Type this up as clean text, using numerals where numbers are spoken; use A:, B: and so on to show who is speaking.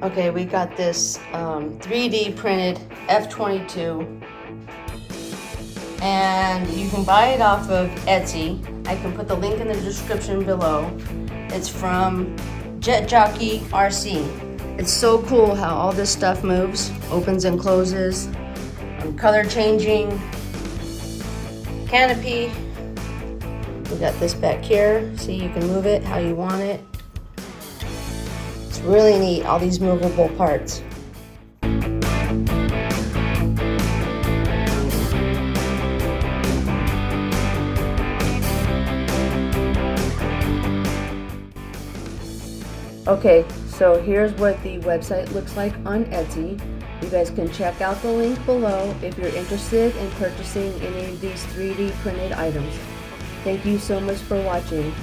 A: Okay, we got this 3D printed F-22, and you can buy it off of Etsy. I can put the link in the description below. It's from JetJockey RC. It's so cool how all this stuff moves, opens and closes, color changing, canopy. We got this back here, see, you can move it how you want it. It's really neat, all these movable parts. Okay, so here's what the website looks like on Etsy. You guys can check out the link below if you're interested in purchasing any of these 3D printed items. Thank you so much for watching.